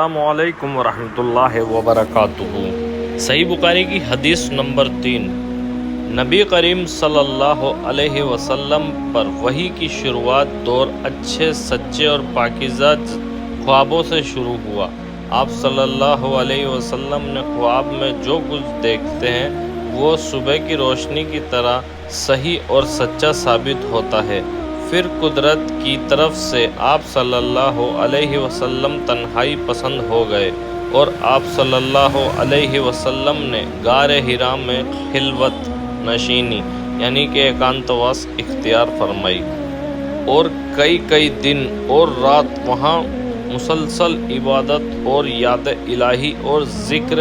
السلام علیکم ورحمۃ اللہ وبرکاتہ۔ صحیح بخاری کی حدیث نمبر 3۔ نبی کریم صلی اللہ علیہ وسلم پر وحی کی شروعات دور اچھے سچے اور پاکیزہ خوابوں سے شروع ہوا۔ آپ صلی اللہ علیہ وسلم نے خواب میں جو کچھ دیکھتے ہیں وہ صبح کی روشنی کی طرح صحیح اور سچا ثابت ہوتا ہے۔ پھر قدرت کی طرف سے آپ صلی اللہ علیہ وسلم تنہائی پسند ہو گئے اور آپ صلی اللہ علیہ وسلم نے غار حرا میں خلوت نشینی یعنی کہ ایکانتواس اختیار فرمائی اور کئی دن اور رات وہاں مسلسل عبادت اور یاد الہی اور ذکر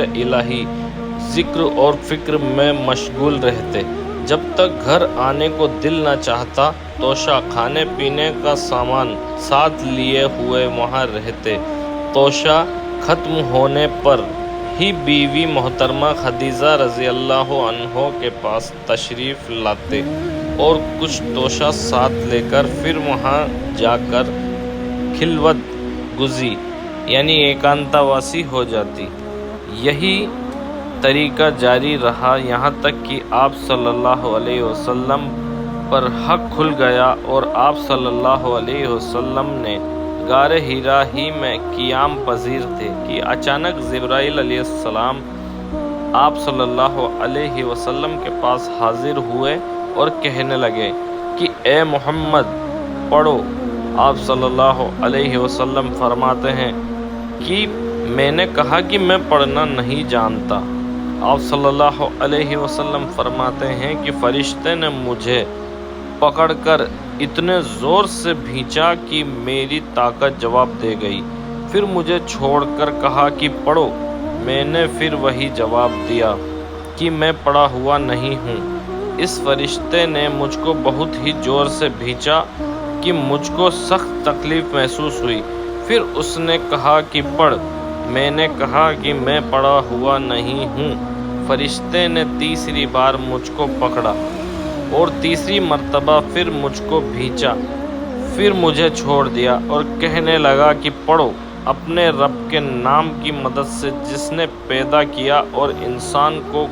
اور فکر میں مشغول رہتے۔ جب تک گھر آنے کو دل نہ چاہتا توشہ کھانے پینے کا سامان ساتھ لیے ہوئے وہاں رہتے۔ توشہ ختم ہونے پر ہی بیوی محترمہ خدیجہ رضی اللہ عنہ کے پاس تشریف لاتے اور کچھ توشہ ساتھ لے کر پھر وہاں جا کر خلوت گزی یعنی ایکانتواسی ہو جاتی۔ یہی طریقہ جاری رہا یہاں تک کہ آپ صلی اللہ علیہ وسلم پر حق کھل گیا اور آپ صلی اللہ علیہ وسلم نے غار حرا ہی میں قیام پذیر تھے کہ اچانک جبرائیل علیہ السلام آپ صلی اللہ علیہ وسلم کے پاس حاضر ہوئے اور کہنے لگے کہ اے محمد پڑھو۔ آپ صلی اللہ علیہ وسلم فرماتے ہیں کہ میں نے کہا کہ میں پڑھنا نہیں جانتا۔ آپ صلی اللہ علیہ وسلم فرماتے ہیں کہ فرشتے نے مجھے پکڑ کر اتنے زور سے بھینچا کہ میری طاقت جواب دے گئی، پھر مجھے چھوڑ کر کہا کہ پڑھو۔ میں نے پھر وہی جواب دیا کہ میں پڑھا ہوا نہیں ہوں۔ اس فرشتے نے مجھ کو بہت ہی زور سے بھینچا کہ مجھ کو سخت تکلیف محسوس ہوئی، پھر اس نے کہا کہ پڑھ۔ میں نے کہا کہ میں پڑھا ہوا نہیں ہوں۔ فرشتے نے تیسری بار مجھ کو پکڑا اور تیسری مرتبہ پھر مجھ کو بھینچا، پھر مجھے چھوڑ دیا اور کہنے لگا کہ پڑھو۔ اپنے رب کے نام کی مدد سے جس نے پیدا کیا اور انسان کو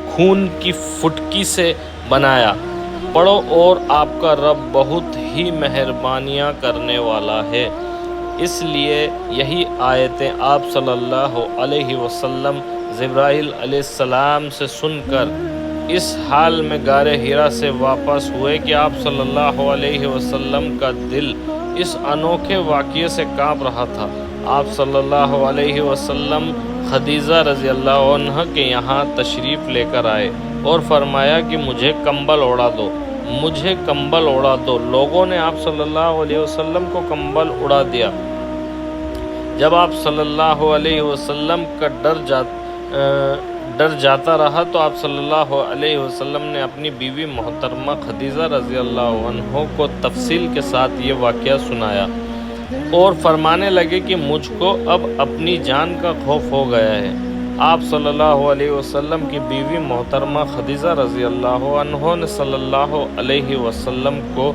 خون کی فٹکی سے بنایا، پڑھو اور آپ کا رب بہت ہی مہربانیاں کرنے والا ہے۔ اس لیے یہی آیتیں آپ صلی اللہ علیہ وسلم جبرائیل علیہ السلام سے سن کر اس حال میں غار حرا سے واپس ہوئے کہ آپ صلی اللہ علیہ وسلم کا دل اس انوکھے واقعے سے کانپ رہا تھا۔ آپ صلی اللہ علیہ وسلم خدیجہ رضی اللہ عنہ کے یہاں تشریف لے کر آئے اور فرمایا کہ مجھے کمبل اوڑھا دو، مجھے کمبل اوڑھا دو۔ لوگوں نے آپ صلی اللہ علیہ وسلم کو کمبل اڑا دیا۔ جب آپ صلی اللہ علیہ وسلم کا ڈر جاتا رہا تو آپ صلی اللہ علیہ وسلم نے اپنی بیوی محترمہ خدیجہ رضی اللہ عنہ کو تفصیل کے ساتھ یہ واقعہ سنایا اور فرمانے لگے کہ مجھ کو اب اپنی جان کا خوف ہو گیا ہے۔ آپ صلی اللہ علیہ وسلم کی بیوی محترمہ خدیجہ رضی اللہ عنہ نے صلی اللہ علیہ وسلم کو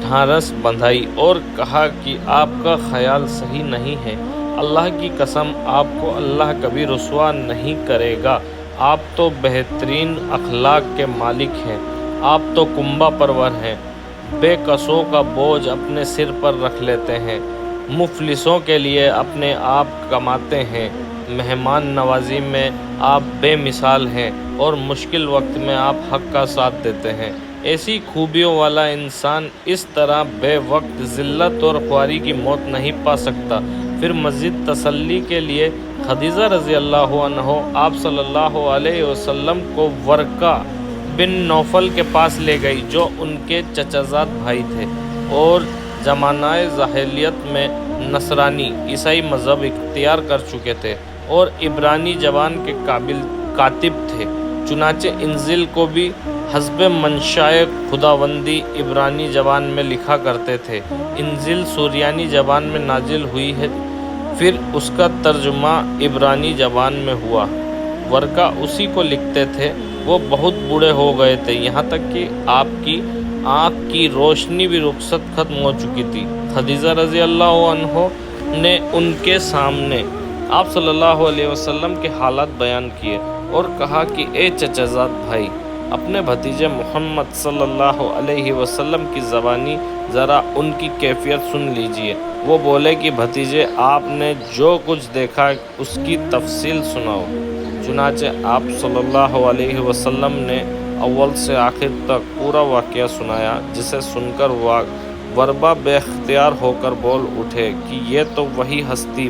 ڈھارس بندھائی اور کہا کہ آپ کا خیال صحیح نہیں ہے، اللہ کی قسم آپ کو اللہ کبھی رسوا نہیں کرے گا۔ آپ تو بہترین اخلاق کے مالک ہیں، آپ تو کنبہ پرور ہیں، بے کسوں کا بوجھ اپنے سر پر رکھ لیتے ہیں، مفلسوں کے لیے اپنے آپ کماتے ہیں، مہمان نوازی میں آپ بے مثال ہیں اور مشکل وقت میں آپ حق کا ساتھ دیتے ہیں۔ ایسی خوبیوں والا انسان اس طرح بے وقت ذلت اور خواری کی موت نہیں پا سکتا۔ پھر مزید تسلی کے لیے خدیجہ رضی اللہ عنہ آپ صلی اللہ علیہ وسلم کو ورقہ بن نوفل کے پاس لے گئی جو ان کے چچا زاد بھائی تھے اور زمانہ جاہلیت میں نصرانی عیسائی مذہب اختیار کر چکے تھے اور عبرانی زبان کے کاتب تھے۔ چنانچہ انجیل کو بھی حسب منشائے خداوندی عبرانی زبان میں لکھا کرتے تھے۔ انجیل سریانی زبان میں نازل ہوئی ہے، پھر اس کا ترجمہ عبرانی زبان میں ہوا۔ ورقہ اسی کو لکھتے تھے۔ وہ بہت بوڑھے ہو گئے تھے، یہاں تک کہ آپ کی آنکھ کی روشنی بھی رخصت ختم ہو چکی تھی۔ خدیجہ رضی اللہ عنہ نے ان کے سامنے آپ صلی اللہ علیہ وسلم کے حالات بیان کیے اور کہا کہ اے چچا زاد بھائی، اپنے بھتیجے محمد صلی اللہ علیہ وسلم کی زبانی ذرا ان کی کیفیت سن لیجئے۔ وہ بولے کہ بھتیجے، آپ نے جو کچھ دیکھا اس کی تفصیل سناؤ۔ چنانچہ آپ صلی اللہ علیہ وسلم نے اول سے آخر تک پورا واقعہ سنایا، جسے سن کر وربا بے اختیار ہو کر بول اٹھے کہ یہ تو وہی ہستی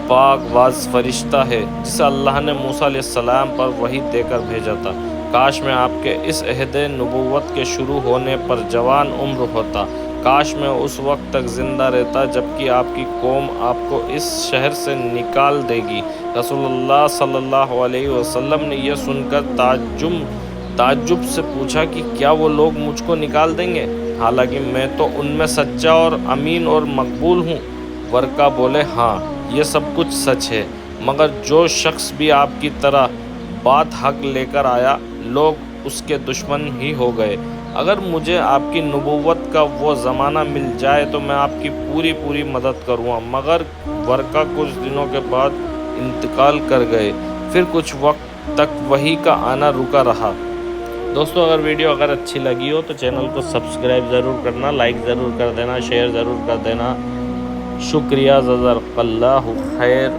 پاک باز فرشتہ ہے جسے اللہ نے موسیٰ علیہ السلام پر وحی دے کر بھیجا تھا۔ کاش میں آپ کے اس عہد نبوت کے شروع ہونے پر جوان عمر ہوتا، کاش میں اس وقت تک زندہ رہتا جبکہ آپ کی قوم آپ کو اس شہر سے نکال دے گی۔ رسول اللہ صلی اللہ علیہ وسلم نے یہ سن کر تعجب سے پوچھا کہ کیا وہ لوگ مجھ کو نکال دیں گے، حالانکہ میں تو ان میں سچا اور امین اور مقبول ہوں؟ ورقہ بولے، ہاں یہ سب کچھ سچ ہے، مگر جو شخص بھی آپ کی طرح بات حق لے کر آیا، لوگ اس کے دشمن ہی ہو گئے۔ اگر مجھے آپ کی نبوت کا وہ زمانہ مل جائے تو میں آپ کی پوری مدد کروں گا۔ مگر ورقہ کچھ دنوں کے بعد انتقال کر گئے، پھر کچھ وقت تک وحی کا آنا رکا رہا۔ دوستو، اگر ویڈیو اچھی لگی ہو تو چینل کو سبسکرائب ضرور کرنا، لائک ضرور کر دینا، شیئر ضرور کر دینا۔ شکریہ، جزاک اللہ خیر۔